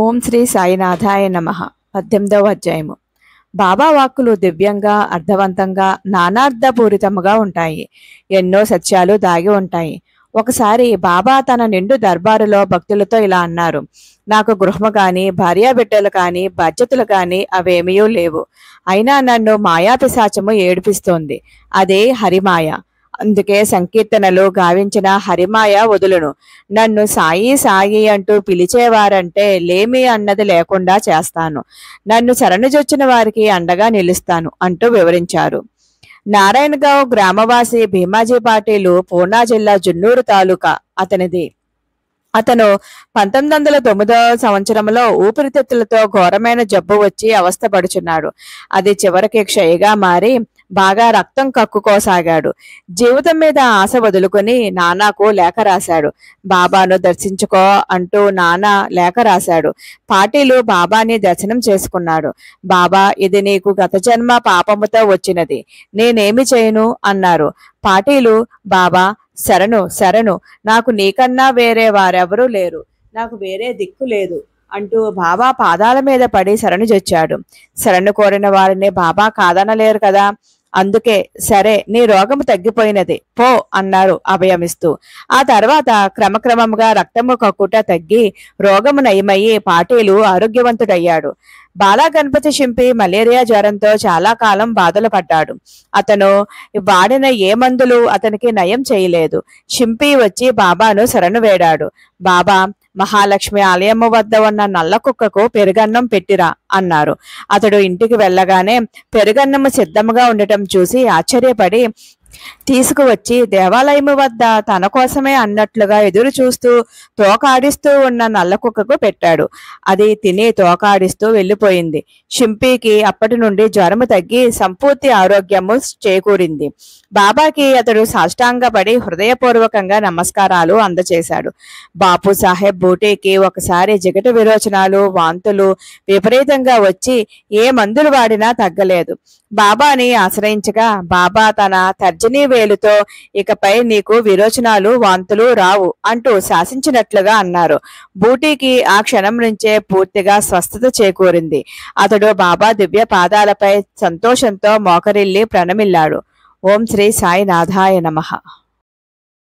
ఓం శ్రీ సాయినాథాయ నమః. 18వ అధ్యాయము. బాబా వాక్కులు దివ్యంగా, అర్థవంతంగా, నానార్థపూరితముగా ఉంటాయి. ఎన్నో సత్యాలు దాగి ఉంటాయి. ఒకసారి బాబా తన నిండు దర్బారులో భక్తులతో ఇలా అన్నారు. నాకు గృహము కాని, భార్యాబిడ్డలు కాని, బాధ్యతలు కాని అవేమీ లేవు. అయినా నన్ను మాయాపిశాచము ఏడిపిస్తోంది. అదే హరిమాయ. అందుకే సంకీర్తనలు గావించిన హరిమాయ వదులును. నన్ను సాయి సాయి అంటూ పిలిచేవారంటే లేమి అన్నది లేకుండా చేస్తాను. నన్ను శరణుజొచ్చిన వారికి అండగా నిలుస్తాను అంటూ వివరించారు. నారాయణగావ్ గ్రామవాసి భీమాజీ పాటీలు పూనా జిల్లా జున్నూరు తాలూకా అతనిది. అతను 1909 సంవత్సరంలో ఊపిరితిత్తులతో ఘోరమైన జబ్బు వచ్చి అవస్థపడుచున్నాడు. అది చివరికి క్షయగా మారి బాగా రక్తం కక్కుకోసాగాడు. జీవితం మీద ఆశ వదులుకుని నానాకు లేఖ రాశాడు. బాబాను దర్శించుకో అంటూ నానా లేఖ రాశాడు. పాటీలు బాబాని దర్శనం చేసుకున్నాడు. బాబా, ఇది నీకు గత జన్మ పాపముతో వచ్చినది, నేనేమి చేయను అన్నారు. పాటీలు, బాబా శరణు శరణు, నాకు నీకన్నా వేరే వారెవరూ లేరు, నాకు వేరే దిక్కు లేదు అంటూ బాబా పాదాల మీద పడి శరణుజొచ్చాడు. శరణు కోరిన వారిని బాబా కాదనలేరు కదా. అందుకే సరే, నీ రోగము తగ్గిపోయినది, పో అన్నారు అభయమిస్తూ. ఆ తర్వాత క్రమక్రమంగా రక్తము కక్కుట తగ్గి రోగము నయమయ్యి పాటీలు ఆరోగ్యవంతుడయ్యాడు. బాలా గణపతి షింపి మలేరియా జ్వరంతో చాలా కాలం బాధలు పడ్డాడు. అతను వాడిన ఏ మందులు అతనికి నయం చేయలేదు. షింపి వచ్చి బాబాను శరణు వేడాడు. బాబా, మహాలక్ష్మి ఆలయము వద్ద ఉన్న నల్ల కుక్కకు పెరుగన్నం పెట్టిరా అన్నారు. అతడు ఇంటికి వెళ్ళగానే పెరుగన్నము సిద్ధముగా ఉండటం చూసి ఆశ్చర్యపడి తీసుకువచ్చి దేవాలయము వద్ద తన కోసమే అన్నట్లుగా ఎదురు చూస్తూ తోకాడిస్తూ ఉన్న నల్ల కుక్కకు పెట్టాడు. అది తిని తోకాడిస్తూ వెళ్ళిపోయింది. షింపీకి అప్పటి నుండి జ్వరము తగ్గి సంపూర్తి ఆరోగ్యము చేకూరింది. బాబాకి అతడు సాష్టాంగపడి హృదయపూర్వకంగా నమస్కారాలు అందచేశాడు. బాపు సాహెబ్ బూటీకి ఒకసారి జిగట విరోచనాలు, వాంతులు విపరీతంగా వచ్చి ఏ మందులు వాడినా తగ్గలేదు. బాబాని ఆశ్రయించగా బాబా తన తర్జనీ వేలుతో, ఇకపై నీకు విరోచనాలు, వాంతులు రావు అంటూ శాసించినట్లుగా అన్నారు. బూటీకి ఆ క్షణం నుంచే పూర్తిగా స్వస్థత చేకూరింది. అతడు బాబా దివ్య పాదాలపై సంతోషంతో మోకరిల్లి ప్రణమిల్లాడు. ఓం శ్రీ సాయినాథాయ నమః.